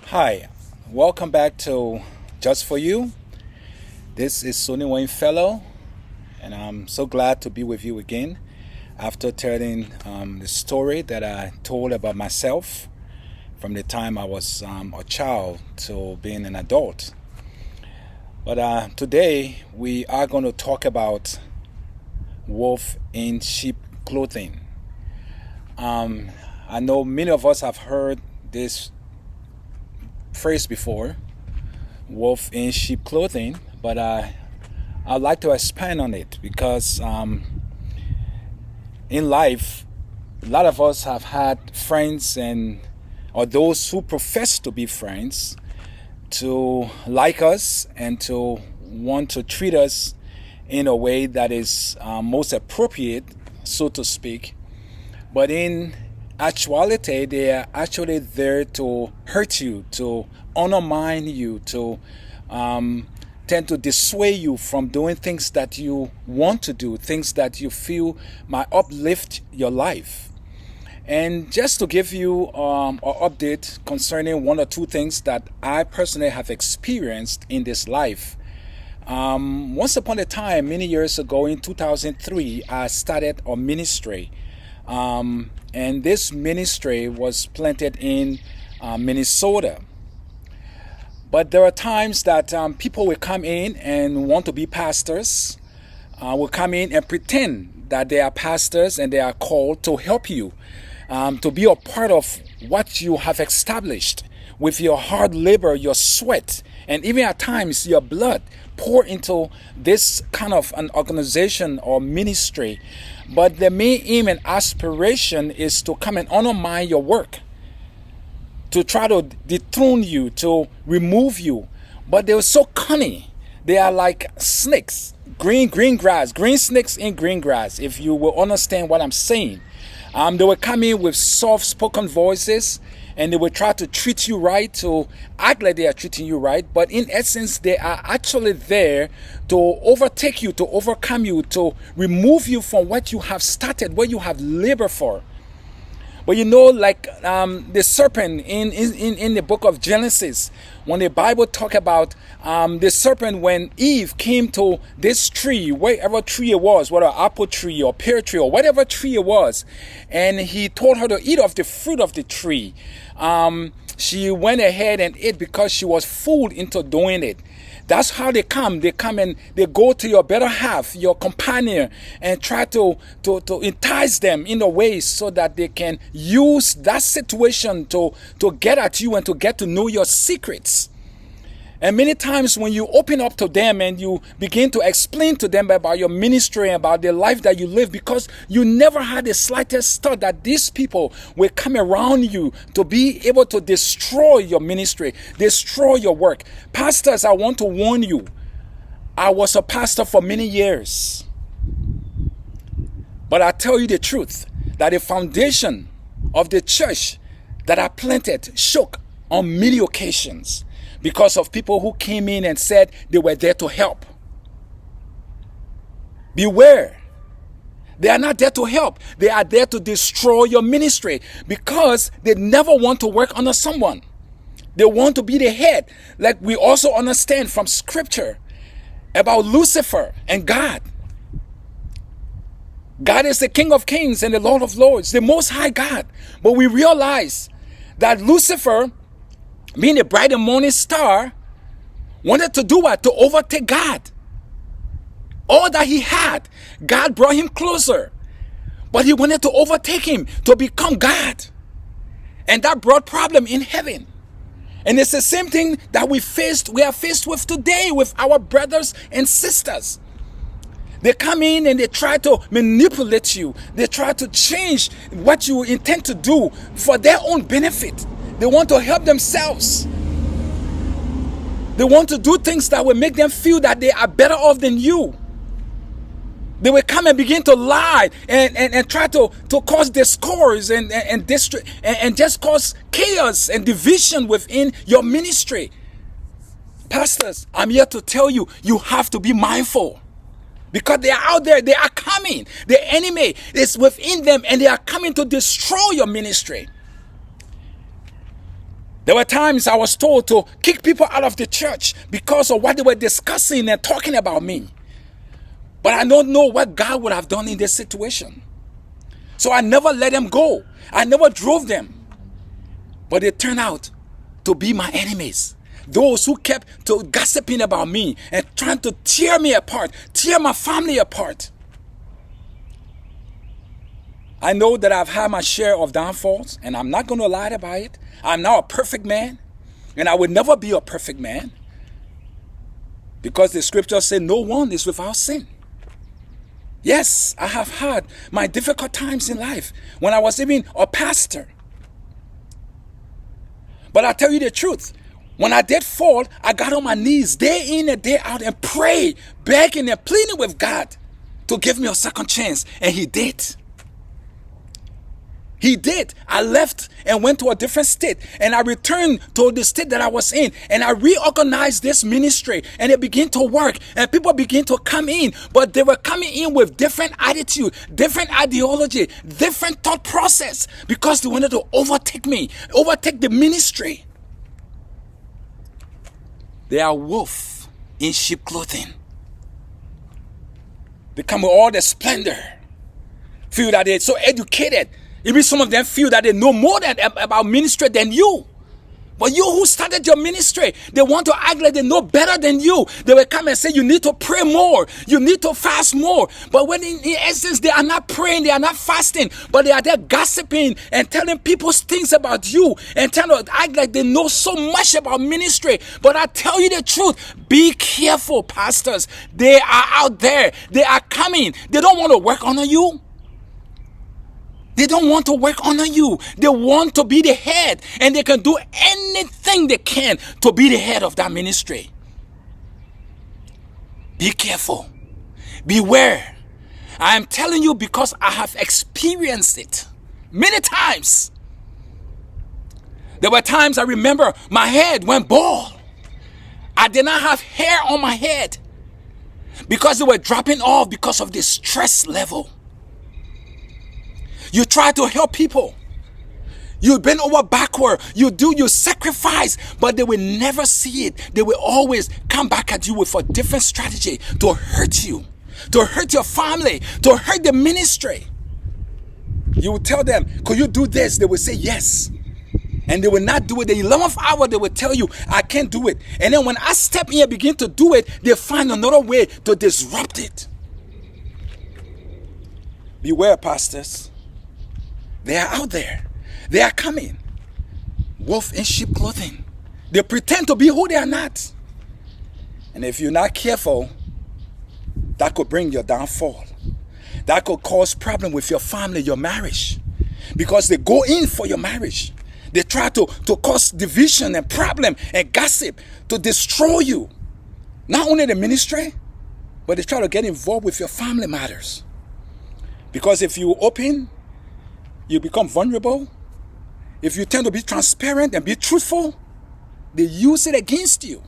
Hi, welcome back to Just For You. This is Sonewen Fellow, and I'm so glad to be with you again after telling the story that I told about myself from the time I was a child to being an adult. But today we are going to talk about wolf in sheep clothing. I know many of us have heard this phrase before, wolf in sheep clothing, but I'd like to expand on it because in life, a lot of us have had friends or those who profess to be friends to like us and to want to treat us in a way that is most appropriate, so to speak. But in actuality, they are actually there to hurt you, to undermine you, to tend to dissuade you from doing things that you want to do, things that you feel might uplift your life. And just to give you an update concerning one or two things that I personally have experienced in this life. Once upon a time, many years ago in 2003, I started a ministry. And this ministry was planted in Minnesota. But there are times that people will come in and want to be pastors, will come in and pretend that they are pastors and they are called to help you, to be a part of what you have established with your hard labor, your sweat, and even at times your blood pour into this kind of an organization or ministry. But the main aim and aspiration is to come and undermine your work, to try to dethrone you, to remove you. But they're so cunning. They are like snakes, green grass, green snakes in green grass, if you will understand what I'm saying. They will come in with soft-spoken voices, and they will try to treat you right, to act like they are treating you right. But in essence, they are actually there to overtake you, to overcome you, to remove you from what you have started, what you have labored for. But you know, like the serpent in the book of Genesis, when the Bible talk about the serpent, when Eve came to this tree, whatever tree it was, whether apple tree or pear tree or whatever tree it was, and he told her to eat of the fruit of the tree, she went ahead and ate because she was fooled into doing it. That's how they come. They come and they go to your better half, your companion, and try to entice them in a way so that they can use that situation to get at you and to get to know your secrets. And many times when you open up to them and you begin to explain to them about your ministry and about the life that you live, because you never had the slightest thought that these people will come around you to be able to destroy your ministry, destroy your work. Pastors, I want to warn you, I was a pastor for many years. But I tell you the truth, that the foundation of the church that I planted shook on many occasions, because of people who came in and said they were there to help. Beware. They are not there to help. They are there to destroy your ministry, because they never want to work under someone. They want to be the head. Like we also understand from scripture about Lucifer and God. God is the King of Kings and the Lord of Lords, the Most High God. But we realize that Lucifer, being the bright and morning star, wanted to do what? To overtake God. All that he had, God brought him closer. But he wanted to overtake him, to become God. And that brought problem in heaven. And it's the same thing that we are faced with today with our brothers and sisters. They come in and they try to manipulate you. They try to change what you intend to do for their own benefit. They want to help themselves. They want to do things that will make them feel that they are better off than you. They will come and begin to lie and try to cause discourse and just cause chaos and division within your ministry. Pastors, I'm here to tell you, you have to be mindful. Because they are out there, they are coming. The enemy is within them and they are coming to destroy your ministry. There were times I was told to kick people out of the church because of what they were discussing and talking about me. But I don't know what God would have done in this situation. So I never let them go. I never drove them. But they turned out to be my enemies. Those who kept gossiping about me and trying to tear me apart, tear my family apart. I know that I've had my share of downfalls, and I'm not going to lie about it. I'm not a perfect man, and I will never be a perfect man, because the scriptures say no one is without sin. Yes, I have had my difficult times in life when I was even a pastor. But I tell you the truth, when I did fall, I got on my knees day in and day out and prayed, begging and pleading with God to give me a second chance. And He did. He did. I left and went to a different state, and I returned to the state that I was in, and I reorganized this ministry, and it began to work, and people began to come in, but they were coming in with different attitude, different ideology, different thought process, because they wanted to overtake me, overtake the ministry. They are wolf in sheep clothing. They come with all the splendor. Feel that they're so educated. Even some of them feel that they know more about ministry than you. But you who started your ministry, they want to act like they know better than you. They will come and say, you need to pray more. You need to fast more. But when in essence, they are not praying, they are not fasting, but they are there gossiping and telling people things about you and trying to act like they know so much about ministry. But I tell you the truth, be careful, pastors. They are out there. They are coming. They don't want to work under you. They don't want to work under you. They want to be the head, and they can do anything they can to be the head of that ministry. Be careful. Beware. I am telling you because I have experienced it many times. There were times I remember my head went bald. I did not have hair on my head because they were dropping off because of the stress level. You try to help people. You bend over backward. You sacrifice, but they will never see it. They will always come back at you with a different strategy to hurt you, to hurt your family, to hurt the ministry. You will tell them, could you do this? They will say yes. And they will not do it. The 11th hour, they will tell you, I can't do it. And then when I step in and begin to do it, they find another way to disrupt it. Beware, pastors. They are out there. They are coming. Wolf in sheep clothing. They pretend to be who they are not. And if you're not careful, that could bring your downfall. That could cause problem with your family, your marriage. Because they go in for your marriage. They try to cause division and problem and gossip to destroy you. Not only the ministry, but they try to get involved with your family matters. Because if you open, you become vulnerable. If you tend to be transparent and be truthful, they use it against you.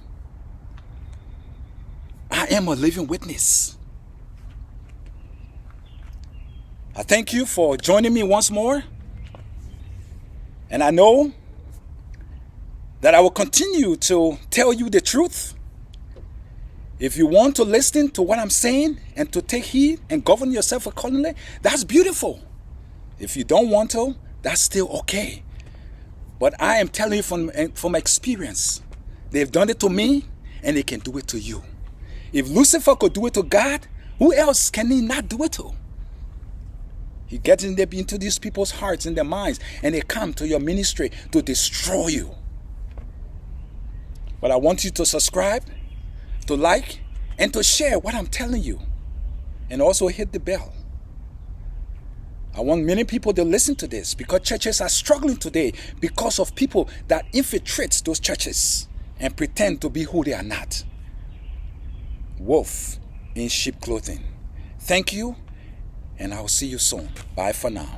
I am a living witness. I thank you for joining me once more. And I know that I will continue to tell you the truth. If you want to listen to what I'm saying and to take heed and govern yourself accordingly, that's beautiful. If you don't want to, that's still okay. But I am telling you from experience. They've done it to me, and they can do it to you. If Lucifer could do it to God, who else can he not do it to? He gets into these people's hearts and their minds, and they come to your ministry to destroy you. But I want you to subscribe, to like, and to share what I'm telling you. And also hit the bell. I want many people to listen to this because churches are struggling today because of people that infiltrate those churches and pretend to be who they are not. Wolf in sheep clothing. Thank you, and I'll see you soon. Bye for now.